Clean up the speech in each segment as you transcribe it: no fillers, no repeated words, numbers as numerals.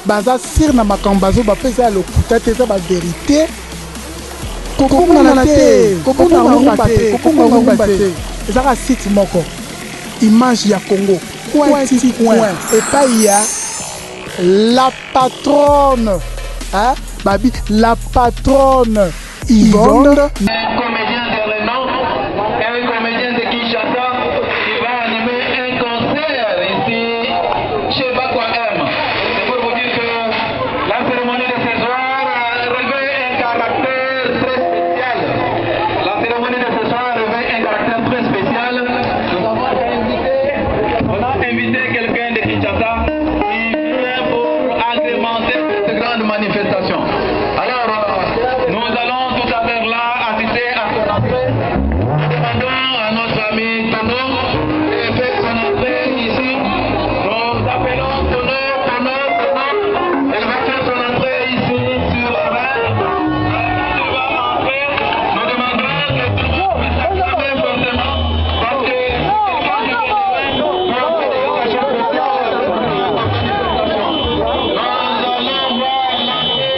baza sir na makambazo bapesa le kuta te za ba vérité kokona na te kokona ngomba te kokona ngomba te ezaka site moko image ya Congo point et pas il y a la patronne hein babi la patronne Yvonne comédien de renom un comédien de Kinshasa qui va animer un concert ici chez Bakwa M. C'est pour vous dire que la cérémonie de ce soir revêt un caractère très spécial. La cérémonie de ce soir revêt un caractère très spécial. On a invité quelqu'un de Kinshasa qui vient pour agrémenter cette grande manifestation. Alors, nous allons tout à l'heure là assister à son entrée. Demandons à notre ami Tono de faire son entrée ici. Nous appelons Tono. Elle va faire son entrée ici sur la main. Elle va entrer. Nous demanderons que tout le monde puisse s'acclamer fortement parce que quelqu'un qui vient de loin pour faire des occasions spéciales. Nous allons voir l'entrée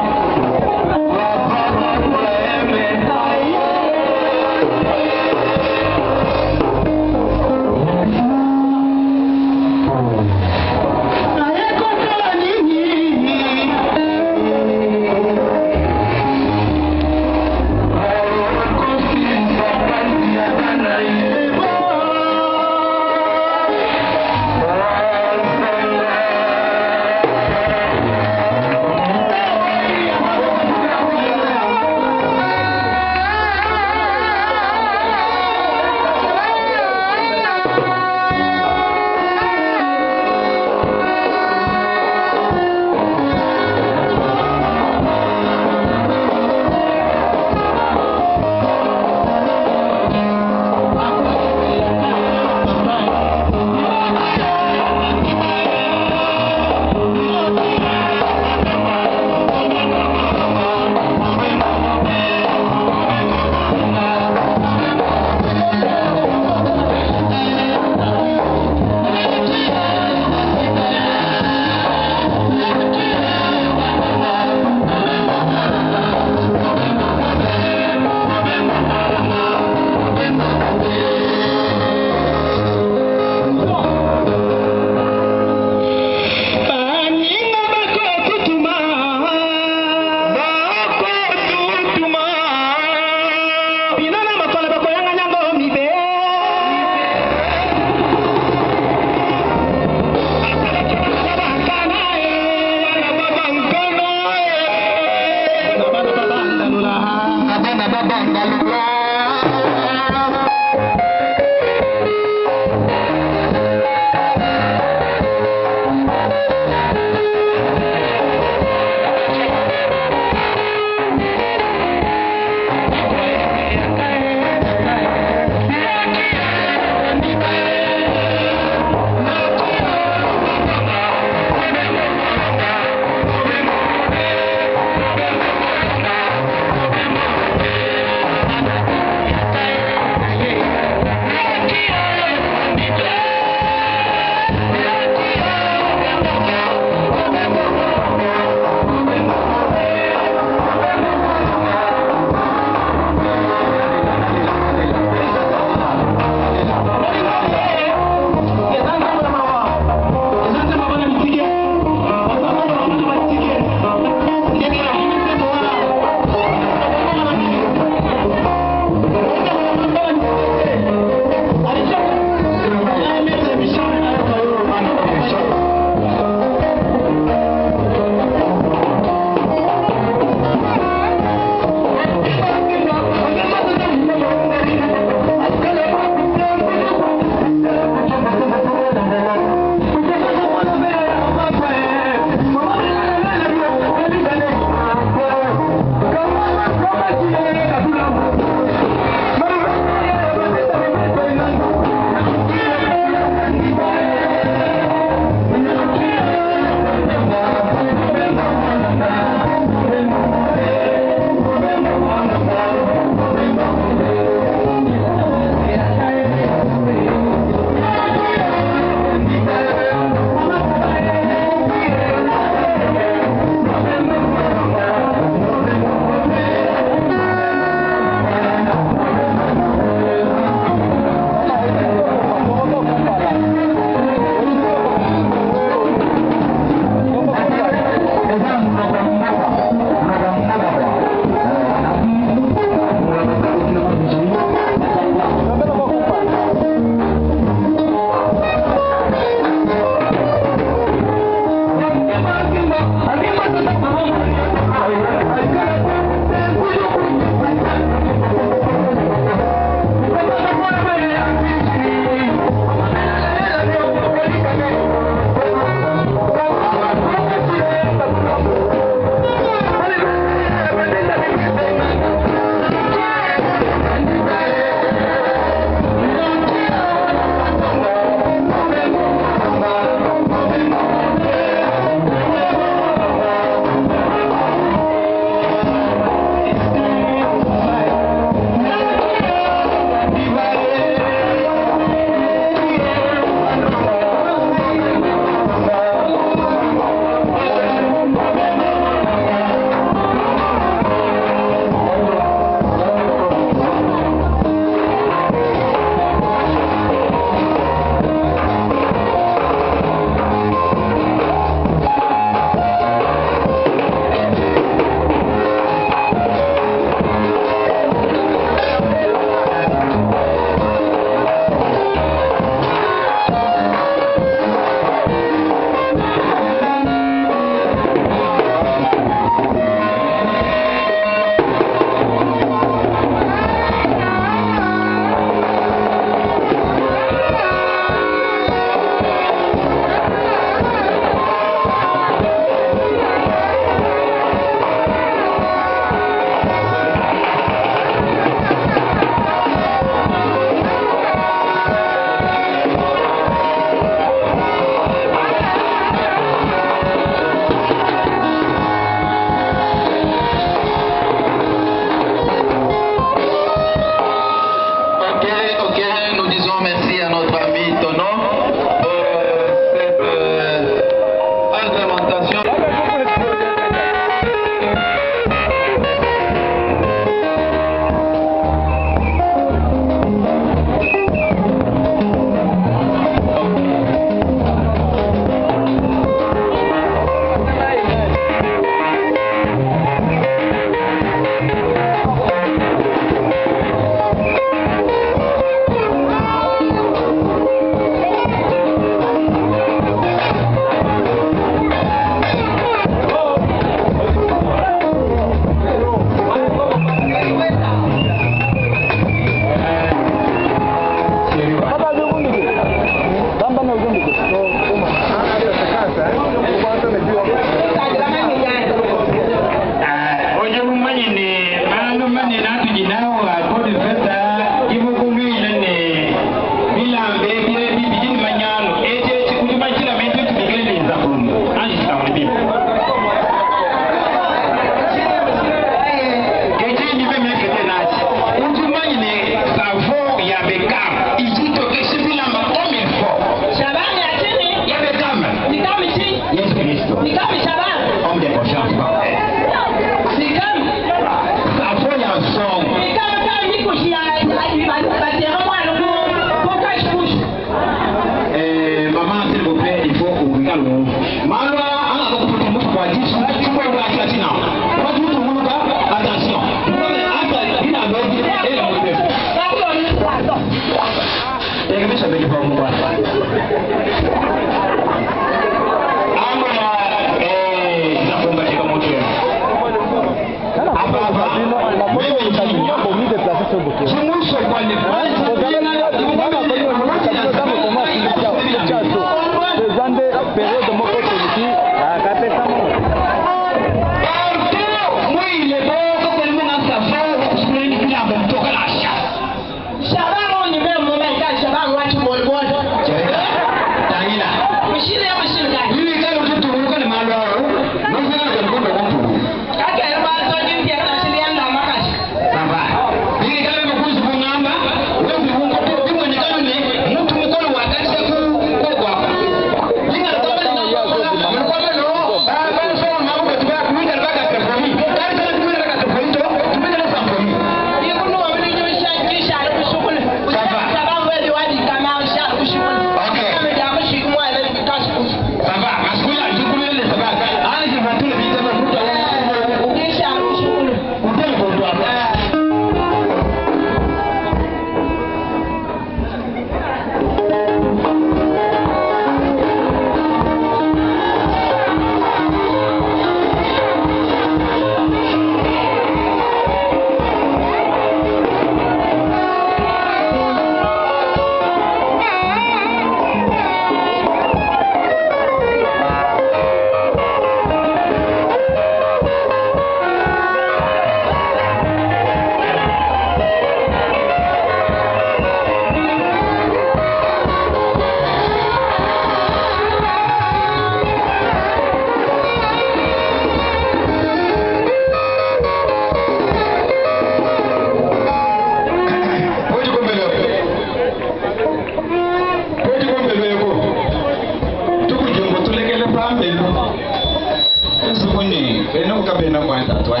kwanta toi.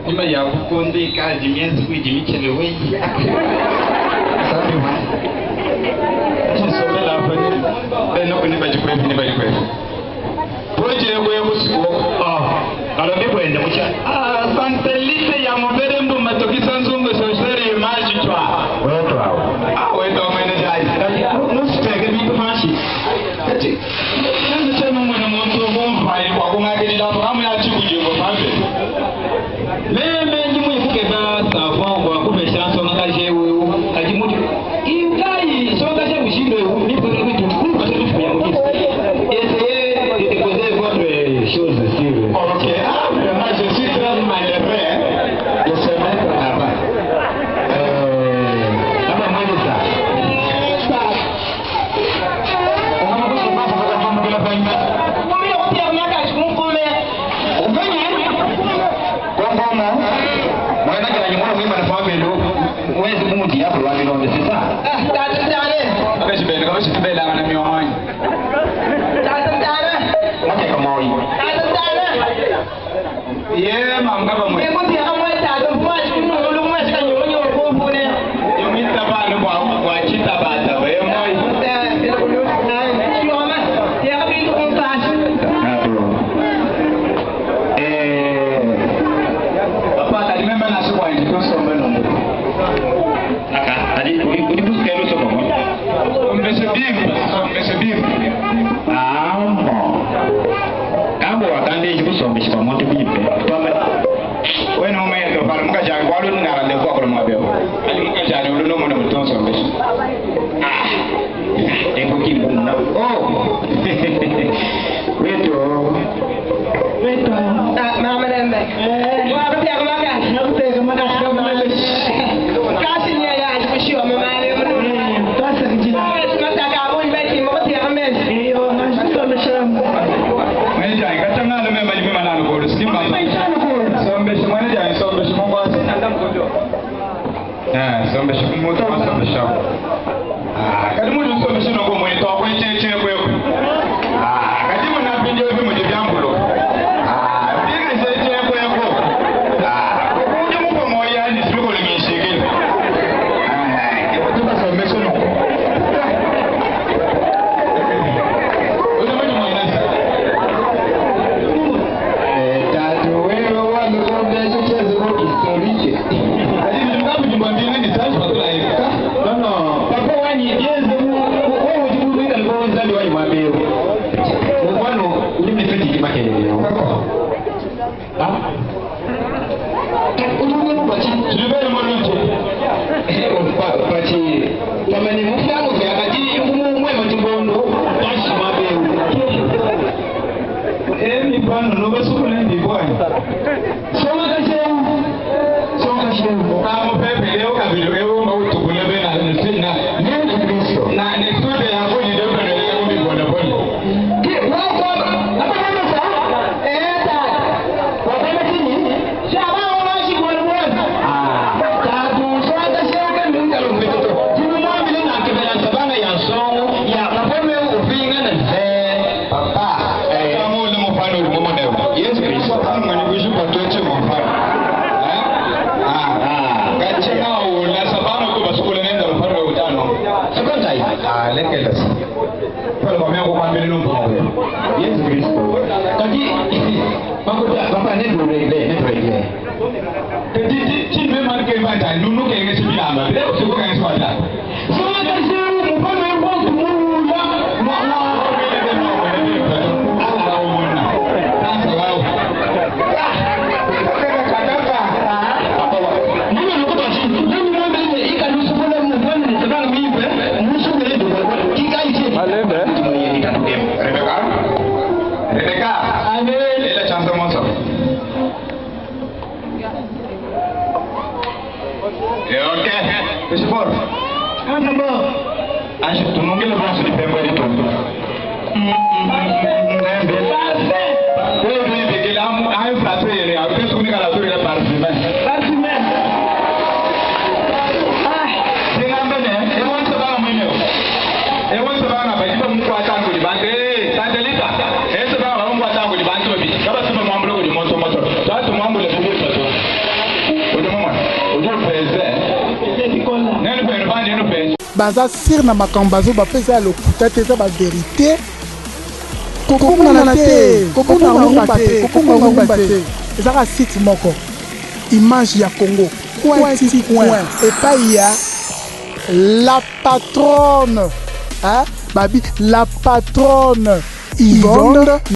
Ima ya kukonde kazi miezi kujimichele wewe. Sabi wa. Chisomela afanye. Beno kuniba jikwe. Poje wewe usiku. Alobi kwenda mucha. Santelite ya mobere mbu matokisa nzungu sosere image twa. Wewe hao. Wewe ndo manager. Nusipeke bitu mashi. Ati. Ndio tena mwana mtu bomba kwa kungakeni dapo kama ya chibuje kwa pambe. Meme ndi mwifuke ba savon kwa kumesha songa kaje wewe. Ajimuti. Ingai songa kaje mshindo wewe. Ni kwa vitu kwa sababu ya mjisi. Essayez de déposer votre chose sur. OK. Moi je suis très malheureux de se mettre là-bas. Apa moi de ça. On va pas faire la fin. Yeah, mam kaba mo. Eko ti amo ta do fun ati mo lo mo sa yo yo ko bo ne. Yo mi ta ba no wa chi ta ba ta we mo. Ti o ma. Ti a bi to ko pa. Papa ta di memba na so wa ndi to so me no. Aka, tadi udi busca lo so ko. Mbese bim. Kambo akande jibuso mbishwa monte bipe. Bueno, me lo para muka jang walu ngara le ko ko mo be. Ali muka jang lu no mo no ton so mbish. E ko ki bun na. Oh. Weto. Mama dembe. Wa ba ya ko maka. No te ko maka ko ma le. Kasi ni ya jibushi o mama le mo. Tasa kijina. Tasa ka mo ibeti mo ti ames. Yo, na sto me sham. Me jang ka tanga le me mali me manano ko skim ba. Sombe shimane jang sombe shimongo ase ndam kojo. Sombe shimoto sombe sham. Kadi mu sombe shinongo mo to ko cheche ko yo. Kadi mu na pinjo bi mu de byambulo. Bi ke cheche ko yo ko. Ndi mu ko mo ya ni siko le mi shege. Ko to sombe shinongo. Odo mo mo ina. Santelita, ese va a un guatango de banco. baza sir na makambo bazoba mpe eza ya lokuta te eza bavérité kokomona te kokomona te ezaka site moko image ya Congo point epai ya la patronne babi la patronne Yvonne